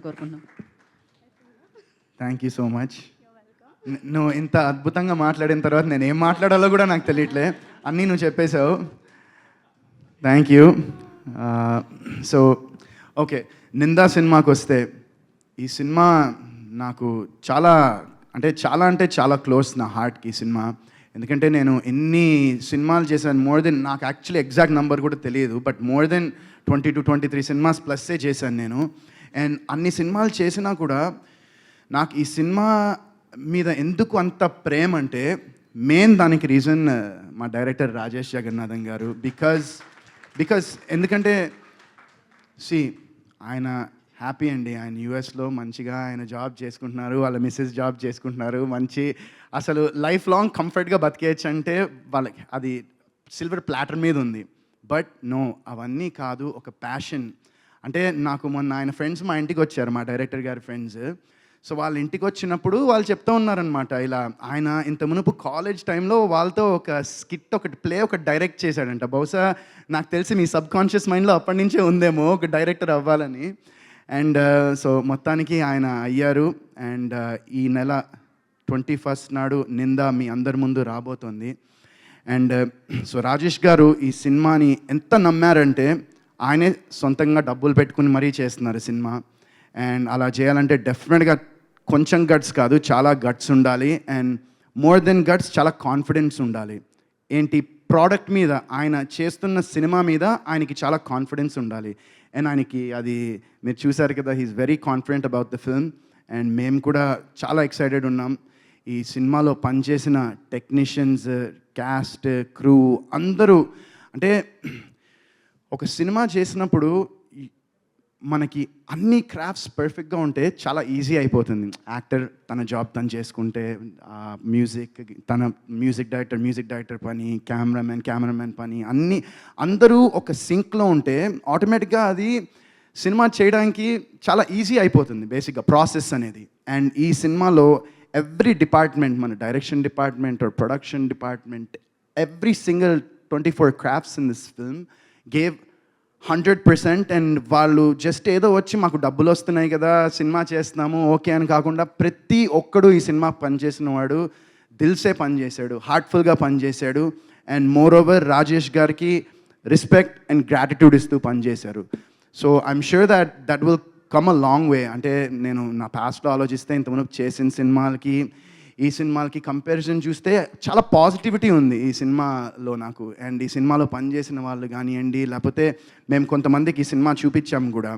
కోరుకుంటున్నాం. Thank you so much. నువ్వు ఇంత అద్భుతంగా మాట్లాడిన తర్వాత నేను ఏం మాట్లాడాలో కూడా నాకు తెలియట్లే, అన్నీ నువ్వు చెప్పేశావు. Thank you. So okay, Ninda సినిమాకి వస్తే, ఈ సినిమా నాకు చాలా అంటే చాలా క్లోజ్ నా హార్ట్కి ఈ సినిమా. ఎందుకంటే నేను ఎన్ని సినిమాలు చేశాను, మోర్ దెన్, నాకు యాక్చువల్లీ ఎగ్జాక్ట్ నెంబర్ కూడా తెలియదు, బట్ మోర్ దెన్ 22-23 సినిమాస్ ప్లస్సే చేశాను నేను. అండ్ అన్ని సినిమాలు చేసినా కూడా నాకు ఈ సినిమా మీద ఎందుకు అంత ప్రేమ అంటే, మెయిన్ దానికి రీజన్ మా డైరెక్టర్ రాజేష్ జగన్నాథన్ గారు. బికాజ్ ఎందుకంటే ఆయన హ్యాపీ అండి, ఆయన యూఎస్లో మంచిగా ఆయన జాబ్ చేసుకుంటున్నారు, వాళ్ళ మిస్సెస్ జాబ్ చేసుకుంటున్నారు, మంచి అసలు లైఫ్ లాంగ్ కంఫర్ట్గా బతికేయచ్చు అంటే వాళ్ళకి అది సిల్వర్ ప్లాటర్ మీద ఉంది. బట్ నో, అవన్నీ కాదు, ఒక ప్యాషన్. అంటే నాకు మొన్న ఆయన ఫ్రెండ్స్ మా ఇంటికి వచ్చారు, మా డైరెక్టర్ గారి ఫ్రెండ్స్. సో వాళ్ళ ఇంటికి వచ్చినప్పుడు వాళ్ళు చెప్తూ ఉన్నారనమాట, ఇలా ఆయన ఇంత మునుపు కాలేజ్ టైంలో వాళ్ళతో ఒక స్కిట్ ఒకటి డైరెక్ట్ చేశాడంట. బహుశా నాకు తెలిసి మీ సబ్ కాన్షియస్ మైండ్లో అప్పటి నుంచే ఉందేమో ఒక డైరెక్టర్ అవ్వాలని. అండ్ సో మొత్తానికి ఆయన అయ్యారు. అండ్ ఈ నెల 21 నాడు నిందా మీ అందరి ముందు రాబోతోంది. అండ్ సో రాజేష్ గారు ఈ సినిమాని ఎంత నమ్మారంటే, ఆయనే సొంతంగా డబ్బులు పెట్టుకుని మరీ చేస్తున్నారు సినిమా. అండ్ అలా చేయాలంటే డెఫినెట్గా కొంచెం గట్స్ కాదు, చాలా గట్స్ ఉండాలి. అండ్ మోర్ దెన్ గట్స్, చాలా కాన్ఫిడెన్స్ ఉండాలి. ఏంటి, ప్రోడక్ట్ మీద, ఆయన చేస్తున్న సినిమా మీద ఆయనకి చాలా కాన్ఫిడెన్స్ ఉండాలి. అండ్ ఆయనకి అది మీరు చూసారు కదా, he is very confident about the film. And మేము కూడా చాలా ఎక్సైటెడ్ ఉన్నాం. ఈ సినిమాలో పనిచేసిన టెక్నీషియన్స్, క్యాస్ట్, క్రూ అందరూ, అంటే ఒక సినిమా చేసినప్పుడు మనకి అన్ని క్రాఫ్ట్స్ పర్ఫెక్ట్గా ఉంటే చాలా ఈజీ అయిపోతుంది. యాక్టర్ తన జాబ్ తను చేసుకుంటే, మ్యూజిక్ డైరెక్టర్ పని, కెమెరామెన్ పని, అందరూ ఒక సింక్లో ఉంటే ఆటోమేటిక్గా అది సినిమా చేయడానికి చాలా ఈజీ అయిపోతుంది బేసిక్గా ప్రాసెస్ అనేది. అండ్ ఈ సినిమాలో ఎవ్రీ డిపార్ట్మెంట్, మన direction department or production department, every single 24 crafts in this film gave 100%. And వాళ్ళు జస్ట్ ఏదో వచ్చి మాకు డబ్బులు వస్తున్నాయి కదా సినిమా చేస్తున్నాము ఓకే అని కాకుండా, ప్రతి ఒక్కడు ఈ సినిమా పనిచేసిన వాడు దిల్సే పనిచేశాడు, హార్ట్ఫుల్గా పనిచేశాడు. అండ్ మోర్ ఓవర్ రాజేష్ గారికి రెస్పెక్ట్ అండ్ గ్రాటిట్యూడ్ ఇస్తూ పనిచేశారు. So I'm sure that will come a long way. అంటే నేను నా పాస్ట్లో ఆలోచిస్తే, ఇంతకుముందు చేసిన సినిమాలకి ఈ సినిమాలకి కంపారిజన్ చూస్తే చాలా పాజిటివిటీ ఉంది ఈ సినిమాలో నాకు. అండ్ ఈ సినిమాలో పనిచేసిన వాళ్ళు కానివ్వండి, లేకపోతే మేము కొంతమందికి ఈ సినిమా చూపించాము కూడా.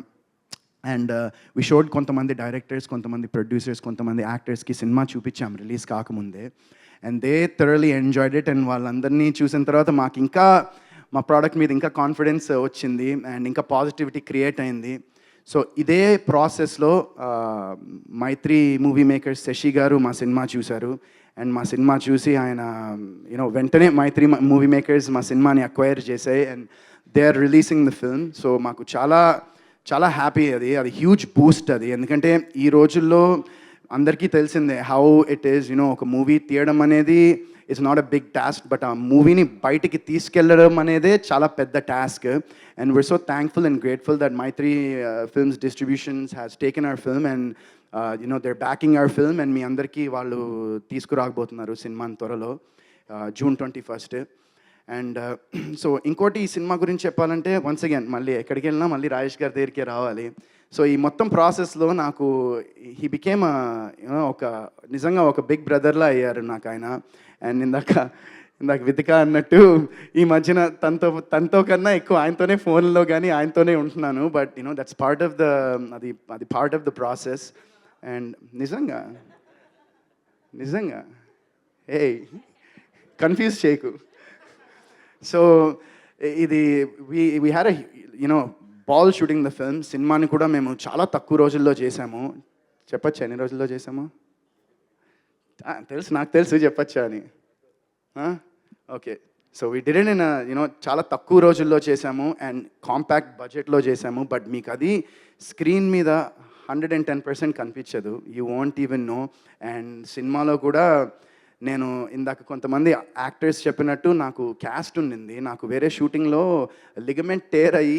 అండ్ వి షోడ్ కొంతమంది డైరెక్టర్స్, కొంతమంది ప్రొడ్యూసర్స్, కొంతమంది యాక్టర్స్కి సినిమా చూపించాము రిలీజ్ కాకముందే. And they thoroughly enjoyed it. And వాళ్ళందరినీ చూసిన తర్వాత మాకు ఇంకా మా ప్రోడక్ట్ మీద ఇంకా కాన్ఫిడెన్స్ వచ్చింది అండ్ ఇంకా పాజిటివిటీ క్రియేట్ అయింది. సో ఇదే ప్రాసెస్లో మైత్రి మూవీ మేకర్స్ శశి గారు మా సినిమా చూశారు. అండ్ మా సినిమా చూసి ఆయన వెంటనే మైత్రి మూవీ మేకర్స్ మా సినిమాని అక్వైర్ చేశాయి. And they are releasing the film. So మాకు చాలా చాలా హ్యాపీ, అది హ్యూజ్ బూస్ట్ అది. ఎందుకంటే ఈ రోజుల్లో అందరికీ తెలిసిందే హౌ ఇట్ ఈస్, ఒక మూవీ తీయడం అనేది it's not a big task, but ఆ మూవీని బయటికి తీసుకెళ్ళడం అనేదే చాలా పెద్ద task. And we're so thankful and grateful that Mythri films distributions has taken our film and their backing our film. And మీ అందరికీ వాళ్ళు తీసుకురాకపోతున్నారు సినిమాని త్వరలో, June 21. అండ్ సో ఇంకోటి ఈ సినిమా గురించి చెప్పాలంటే, వన్స్ అగైన్ మళ్ళీ ఎక్కడికి వెళ్ళినా మళ్ళీ రాజేష్ గారి దగ్గరికే రావాలి. సో ఈ మొత్తం ప్రాసెస్లో నాకు హీ బికేమ్ నిజంగా ఒక బిగ్ బ్రదర్లా అయ్యారు నాకు ఆయన. అండ్ ఇందాక వితిక అన్నట్టు ఈ మధ్యన తనతో కన్నా ఎక్కువ ఆయనతోనే ఫోన్లో కానీ ఆయనతోనే ఉంటున్నాను. బట్ దట్స్ పార్ట్ ఆఫ్ అది part of the process. And నిజంగా కన్ఫ్యూజ్ చేయకు. సో ఇది we had ball shooting the film. సినిమాని కూడా మేము చాలా తక్కువ రోజుల్లో చేసాము. చెప్పచ్చా ఎన్ని రోజుల్లో చేసాము? నాకు తెలుసు చెప్పచ్చా అని. Okay, so we did it in చాలా తక్కువ రోజుల్లో చేసాము అండ్ కాంపాక్ట్ బడ్జెట్లో చేసాము. బట్ మీకు అది స్క్రీన్ మీద 110% కనిపించదు, you want even know. And సినిమాలో కూడా నేను ఇందాక కొంతమంది యాక్టర్స్ చెప్పినట్టు నాకు క్యాస్ట్ ఉండింది. నాకు వేరే షూటింగ్లో లిగమెంట్ టేర్ అయ్యి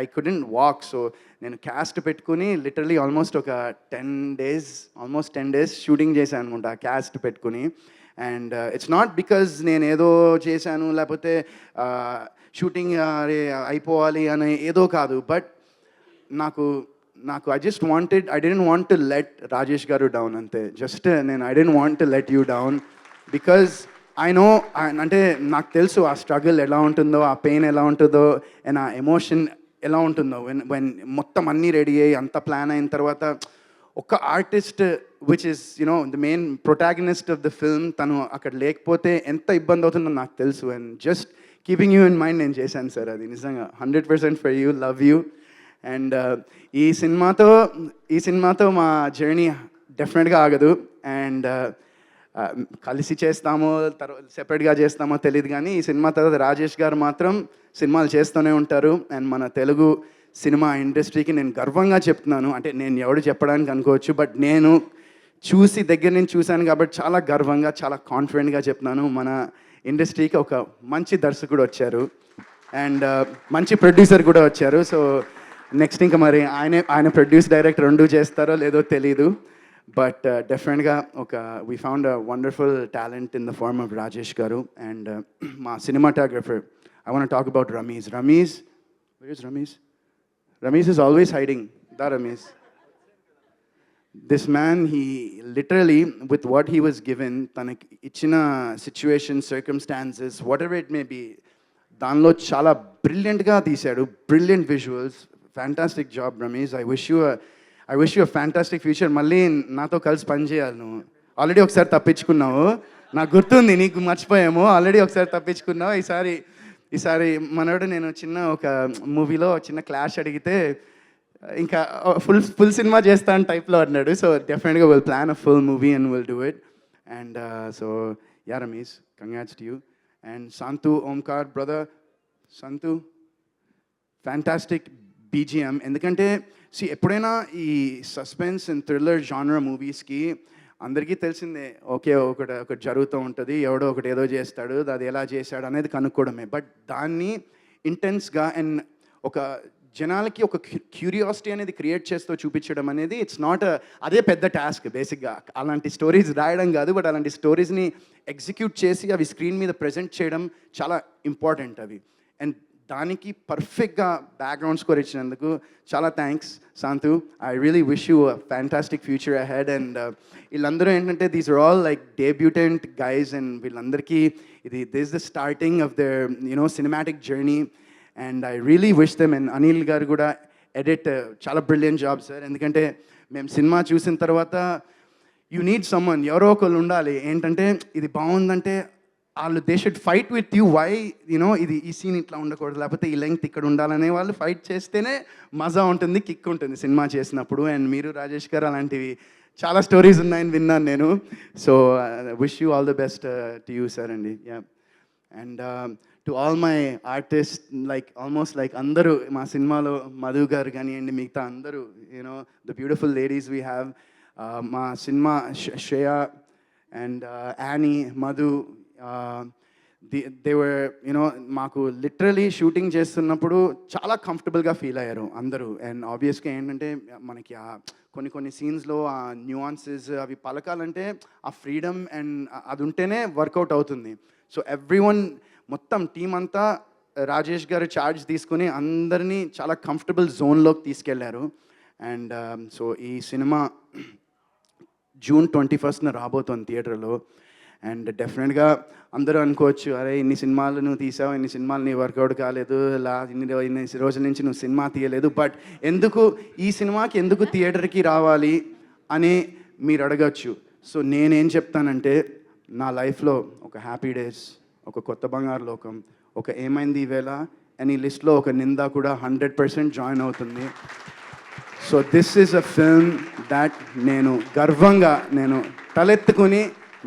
ఐ కుడెంట్ వాక్. సో నేను క్యాస్ట్ పెట్టుకుని లిటరలీ ఆల్మోస్ట్ ఒక 10 days షూటింగ్ చేశాను అనుకుంటా క్యాస్ట్ పెట్టుకుని. అండ్ ఇట్స్ నాట్ బికాజ్ నేను ఏదో చేశాను లేకపోతే షూటింగ్ అయిపోవాలి అని ఏదో కాదు. బట్ నాకు I don't want to let Rajesh garu down అంతే. జస్ట్ నేను I don't want to let you down because I know, అంటే నాకు తెలుసు ఆ స్ట్రగుల్ ఎలా ఉంటుందో, ఆ పెయిన్ ఎలా ఉంటుందో, అండ్ ఆ ఎమోషన్ ఎలా ఉంటుందో వెన్ మొత్తం అన్నీ రెడీ అయ్యి అంత ప్లాన్ అయిన తర్వాత ఒక artist which is you know the main protagonist of the film తను అక్కడ లేకపోతే ఎంత ఇబ్బంది అవుతుందో నాకు తెలుసు. And just keeping you in mind నేను చేశాను సార్ అది నిజంగా 100% for you, love you. And ఈ సినిమాతో మా జర్నీ డెఫినెట్గా ఆగదు. అండ్ కలిసి చేస్తామో తర్వాత సెపరేట్గా చేస్తామో తెలియదు, కానీ ఈ సినిమా తర్వాత రాజేష్ గారు మాత్రం సినిమాలు చేస్తూనే ఉంటారు. అండ్ మన తెలుగు సినిమా ఇండస్ట్రీకి నేను గర్వంగా చెప్తున్నాను. అంటే నేను ఎవడు చెప్పడానికి అనుకోవచ్చు, బట్ నేను దగ్గర నుంచి చూశాను కాబట్టి చాలా గర్వంగా చాలా కాన్ఫిడెంట్గా చెప్తున్నాను. మన ఇండస్ట్రీకి ఒక మంచి దర్శకుడు వచ్చారు అండ్ మంచి ప్రొడ్యూసర్ కూడా వచ్చారు. సో నెక్స్ట్ ఇంకా మరి ఆయన ప్రొడ్యూస్ డైరెక్ట్ రెండు చేస్తారో లేదో తెలీదు. బట్ డెఫినెట్గా we found a wonderful talent in the form of Rajesh garu. And మా cinematographer I want talk about Ramesh. Where is Ramesh? Ramesh is always hiding. Ramesh. This man, he literally, with what he was given, తనకి ఇచ్చిన situation, circumstances, whatever it may be, దానిలో చాలా బ్రిలియంట్గా తీశాడు. Brilliant visuals, fantastic job Ramesh. I wish you a fantastic future. మళ్ళీ నాతో కలిసి పనిచేయాలి. నువ్వు ఆల్రెడీ ఒకసారి తప్పించుకున్నావు, నాకు గుర్తుంది, నీకు మర్చిపోయాము. ఆల్రెడీ ఒకసారి తప్పించుకున్నావు. ఈసారి మనోడు నేను చిన్న ఒక మూవీలో చిన్న క్లాష్ అడిగితే ఇంకా ఫుల్ సినిమా చేస్తాను టైప్లో అన్నాడు. సో డెఫినెట్గా will plan a full movie and will do it. And so yeah Ramesh, congrats to you. And Santhu Omkar brother, Santhu fantastic BGM. ఎందుకంటే ఎప్పుడైనా ఈ సస్పెన్స్ అండ్ థ్రిల్లర్ జానర్ మూవీస్కి అందరికీ తెలిసిందే, ఒకటి జరుగుతూ ఉంటుంది, ఎవడో ఒకటి ఏదో చేస్తాడు, అది ఎలా చేశాడు అనేది కనుక్కోవడమే. బట్ దాన్ని ఇంటెన్స్గా అండ్ ఒక జనాలకి ఒక క్యూరియాసిటీ అనేది క్రియేట్ చేస్తూ చూపించడం అనేది ఇట్స్ నాట్ అదే పెద్ద టాస్క్ బేసిక్గా. అలాంటి స్టోరీస్ రాయడం కాదు, బట్ అలాంటి స్టోరీస్ని ఎగ్జిక్యూట్ చేసి అవి స్క్రీన్ మీద ప్రజెంట్ చేయడం చాలా ఇంపార్టెంట్ అవి. అండ్ దానికి పర్ఫెక్ట్గా బ్యాక్గ్రౌండ్ స్కోర్ ఇచ్చినందుకు చాలా thanks Shanthu. I really wish you a fantastic future ahead. And వీళ్ళందరూ ఏంటంటే these are all like debutant guys and వీళ్ళందరికీ this the starting of their cinematic journey. And I really wish them. And Anil garu కూడా edit చాలా brilliant job sir. ఎందుకంటే మేము cinema చూసిన తర్వాత you need someone, ఎవరో ఒకళ్ళు ఉండాలి. ఏంటంటే ఇది బాగుందంటే వాళ్ళు they should fight with you. Why ఇది ఈ సీన్ ఇట్లా ఉండకూడదు, లేకపోతే ఈ లెంగ్త్ ఇక్కడ ఉండాలనే వాళ్ళు ఫైట్ చేస్తేనే మజా ఉంటుంది, కిక్ ఉంటుంది సినిమా చేసినప్పుడు. అండ్ మీరు రాజేష్ గారు అలాంటివి చాలా స్టోరీస్ ఉన్నాయని విన్నాను నేను. So wish you all the best to you sir అండి. Yeah. And to all my artist, almost అందరూ మా సినిమాలో మధు గారు కానివ్వండి, మిగతా అందరూ the beautiful ladies we have. మా సినిమా Shreya and Annie, Madhu, they were మాకు లిటరలీ షూటింగ్ చేస్తున్నప్పుడు చాలా కంఫర్టబుల్గా ఫీల్ అయ్యారు అందరూ. అండ్ ఆబ్వియస్గా ఏంటంటే మనకి కొన్ని సీన్స్లో ఆ న్యూఆన్సెస్ అవి పలకాలంటే ఆ ఫ్రీడమ్ అండ్ అది ఉంటేనే వర్కౌట్ అవుతుంది. సో ఎవ్రీవన్, మొత్తం టీం అంతా రాజేష్ గారు ఛార్జ్ తీసుకుని అందరినీ చాలా కంఫర్టబుల్ జోన్లోకి తీసుకెళ్లారు. అండ్ సో ఈ సినిమా June 21st రాబోతోంది థియేటర్లో. అండ్ డెఫినెట్గా అందరూ అనుకోవచ్చు, అరే ఇన్ని సినిమాలు నువ్వు తీసావు, ఇన్ని సినిమాలు నీ వర్కౌట్ కాలేదు, ఇన్ని రోజుల నుంచి నువ్వు సినిమా తీయలేదు, బట్ ఈ సినిమాకి ఎందుకు థియేటర్కి రావాలి అని మీరు అడగచ్చు. సో నేనేం చెప్తానంటే, నా లైఫ్లో ఒక హ్యాపీ డేస్, ఒక కొత్త బంగారు లోకం, ఒక ఏమైంది ఈవేళ అని లిస్ట్లో ఒక నింద కూడా 100% జాయిన్ అవుతుంది. So this is a film that నేను గర్వంగా తలెత్తుకుని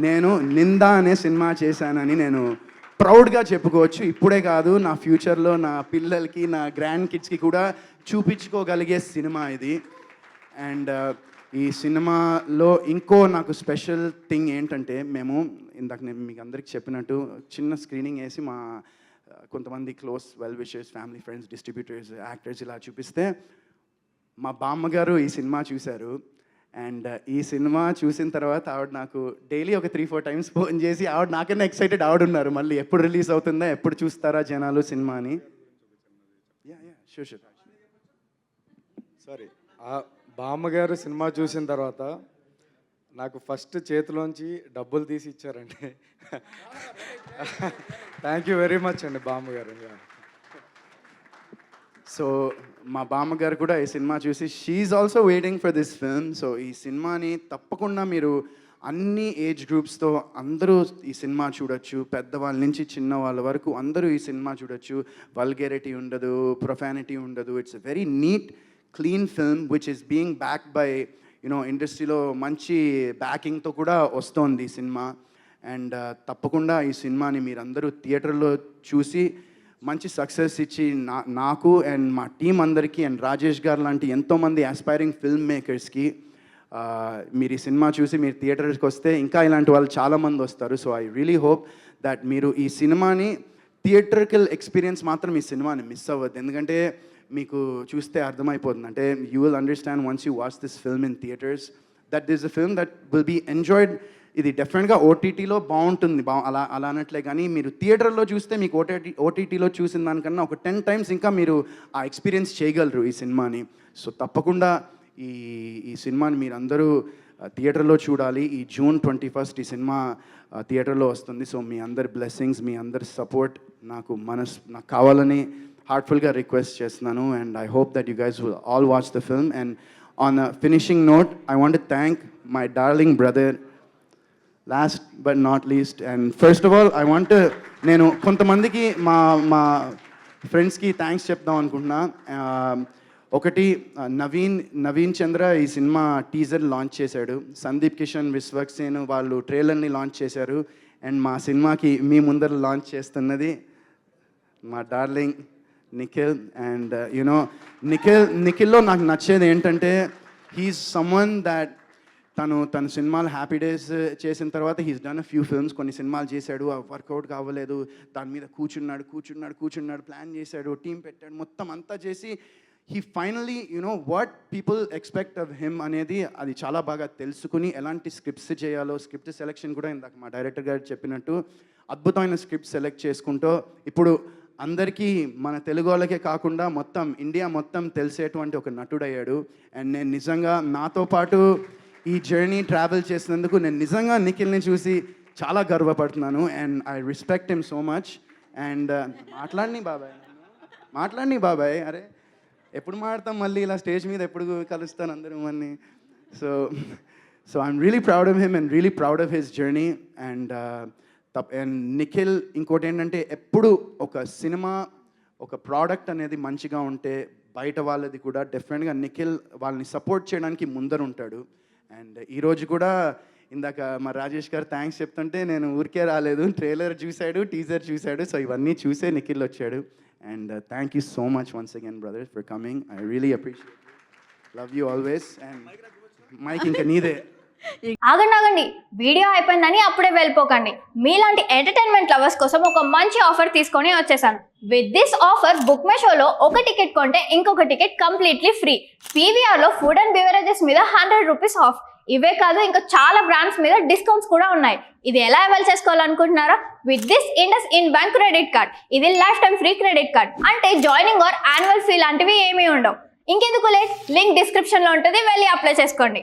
నేను నింద అనే సినిమా చేశానని నేను ప్రౌడ్గా చెప్పుకోవచ్చు. ఇప్పుడే కాదు, నా ఫ్యూచర్లో నా పిల్లలకి, నా గ్రాండ్ కిడ్స్కి కూడా చూపించుకోగలిగే సినిమా ఇది. అండ్ ఈ సినిమాలో ఇంకో నాకు స్పెషల్ థింగ్ ఏంటంటే మేము ఇందాక నేను మీకు అందరికి చెప్పినట్టు చిన్న స్క్రీనింగ్ వేసి మా కొంతమంది close well wishers family friends distributors actors ఇలా చూపిస్తే మా బామ్మగారు ఈ సినిమా చూశారు. అండ్ ఈ సినిమా చూసిన తర్వాత ఆవిడ నాకు డైలీ ఒక 3-4 టైమ్స్ ఫోన్ చేసి ఆవిడ నాకన్నా ఎక్సైటెడ్ ఆవిడ ఉన్నారు, మళ్ళీ ఎప్పుడు రిలీజ్ అవుతుందా, ఎప్పుడు చూస్తారా జనాలు సినిమా అని. సారీ, ఆ బామ్మగారు సినిమా చూసిన తర్వాత నాకు ఫస్ట్ చేతిలోంచి డబ్బులు తీసి ఇచ్చారండి. థ్యాంక్ యూ వెరీ మచ్ అండి బామ్మగారు. సో మా బామ్మగారు కూడా ఈ సినిమా చూసి she is also waiting for this film. So ఈ సినిమాని తప్పకుండా మీరు అన్ని ఏజ్ గ్రూప్స్తో అందరూ ఈ సినిమా చూడొచ్చు, పెద్దవాళ్ళ నుంచి చిన్న వాళ్ళ వరకు అందరూ ఈ సినిమా చూడొచ్చు. వల్గేరిటీ ఉండదు, ప్రొఫానిటీ ఉండదు. It's a very neat clean film which is being backed by ఇండస్ట్రీలో మంచి బ్యాకింగ్తో కూడా వస్తోంది ఈ సినిమా. అండ్ తప్పకుండా ఈ సినిమాని మీరందరూ థియేటర్లో చూసి మంచి సక్సెస్ ఇచ్చి నాకు అండ్ మా టీం అందరికీ అండ్ రాజేష్ గారు లాంటి ఎంతోమంది ఆస్పైరింగ్ ఫిల్మ్ మేకర్స్కి మీరు ఈ సినిమా చూసి మీరు థియేటర్కి వస్తే ఇంకా ఇలాంటి వాళ్ళు చాలామంది వస్తారు. So I really hope that మీరు ఈ సినిమాని థియేటర్కల్ ఎక్స్పీరియన్స్ మాత్రం ఈ సినిమాని మిస్ అవ్వద్దు. ఎందుకంటే మీకు చూస్తే అర్థమైపోతుంది, అంటే you will understand once you watch this film in theatres that this a film that will be enjoyed. ఇది డెఫినెట్గా ఓటీటీలో బాగుంటుంది, అలా అనట్లే, కానీ మీరు థియేటర్లో చూస్తే మీకు ఓటీటీలో చూసిన దానికన్నా ఒక 10 టైమ్స్ ఇంకా మీరు ఆ ఎక్స్పీరియన్స్ చేయగలరు ఈ సినిమాని. సో తప్పకుండా ఈ సినిమాని మీరు అందరూ థియేటర్లో చూడాలి. ఈ June 21 ఈ సినిమా థియేటర్లో వస్తుంది. సో మీ అందరి బ్లెస్సింగ్స్, మీ అందరి సపోర్ట్ నాకు కావాలని హార్ట్ఫుల్గా రిక్వెస్ట్ చేస్తున్నాను. And I hope that you guys will all watch the film. And on a finishing note, I want to thank my darling brother last but not least. And first of all I want నేను కొంతమందికి మా ఫ్రెండ్స్కి thanks చెప్దాం అనుకుంటున్నా. ఒకటి నవీన్ చంద్ర ఈ cinema teaser launch చేశాడు. సందీప్ కిషన్, విశ్వక్సేన్ వాళ్ళు ట్రైలర్ని లాంచ్ చేశారు. అండ్ మా సినిమాకి మీ ముందర లాంచ్ చేస్తున్నది మా డార్లింగ్ నిఖిల్. అండ్ నిఖిల్లో నాకు నచ్చేది ఏంటంటే హీఈస్ సమ్వన్ దాట్ తన సినిమాలు హ్యాపీ డేస్ చేసిన తర్వాత he's done a few films, కొన్ని సినిమాలు చేశాడు, వర్కౌట్ కావలేదు, దాని మీద కూర్చున్నాడు, ప్లాన్ చేశాడు, టీం పెట్టాడు, మొత్తం అంతా చేసి he finally what people expect of him అనేది అది చాలా బాగా తెలుసుకుని ఎలాంటి స్క్రిప్ట్స్ చేయాలో, స్క్రిప్ట్ సెలెక్షన్ కూడా ఇందాక మా డైరెక్టర్ గారు చెప్పినట్టు అద్భుతమైన స్క్రిప్ట్ సెలెక్ట్ చేసుకుంటూ ఇప్పుడు అందరికీ మన తెలుగు వాళ్ళకే కాకుండా మొత్తం ఇండియా మొత్తం తెలిసేటువంటి ఒక నటుడయ్యాడు. అండ్ నేను నిజంగా నాతో పాటు ఈ జర్నీ ట్రావెల్ చేసినందుకు నేను నిజంగా నిఖిల్ని చూసి చాలా గర్వపడుతున్నాను. And I respect him so much. And మాట్లాడిని బాబాయ్, అరే ఎప్పుడు మాట్లాడతాం మళ్ళీ ఇలా స్టేజ్ మీద, ఎప్పుడు కలుస్తాను అందరూ అన్నీ. So I'm really proud of him and really proud of his journey. And Nikhil ఇంకోటి ఏంటంటే ఎప్పుడు ఒక సినిమా ఒక ప్రోడక్ట్ అనేది మంచిగా ఉంటే బయట వాళ్ళది కూడా డెఫినెట్గా నిఖిల్ వాళ్ళని సపోర్ట్ చేయడానికి ముందర ఉంటాడు. అండ్ ఈరోజు కూడా ఇందాక మా రాజేష్ గారు థ్యాంక్స్ చెప్తుంటే నేను ఊరికే రాలేదు, ట్రైలర్ చూశాడు, టీజర్ చూశాడు. సో ఇవన్నీ చూసే నిఖిల్ వచ్చాడు. And thank you so much once again brother for coming. I really appreciate, love you always. And mic ఇంకా నీదే. ఆగండి, వీడియో అయిపోయిందని అప్పుడే వెళ్ళిపోకండి. మీలాంటి ఎంటర్టైన్మెంట్ లవర్స్ కోసం ఒక మంచి ఆఫర్ తీసుకొని వచ్చేసాను. With this offer book my షోలో ఒక టికెట్ కొంటే ఇంకొక టికెట్ కంప్లీట్లీ ఫ్రీ. పీవీఆర్లో ఫుడ్ అండ్ బెవరేజెస్ మీద 100 రూపీస్ ఆఫ్. ఇవే కాదు, ఇంకా చాలా బ్రాండ్స్ మీద డిస్కౌంట్స్ కూడా ఉన్నాయి. ఇది ఎలా అవైల్ చేసుకోవాలనుకుంటున్నారా? With this IndusInd bank credit card. ఇది lifetime free credit card. అంటే జాయినింగ్ ఆర్ యాన్యువల్ ఫీ లాంటివి ఏమీ ఉండవు. ఇంకెందుకు లేట్, లింక్ డిస్క్రిప్షన్లో ఉంటుంది, వెళ్ళి అప్లై చేసుకోండి.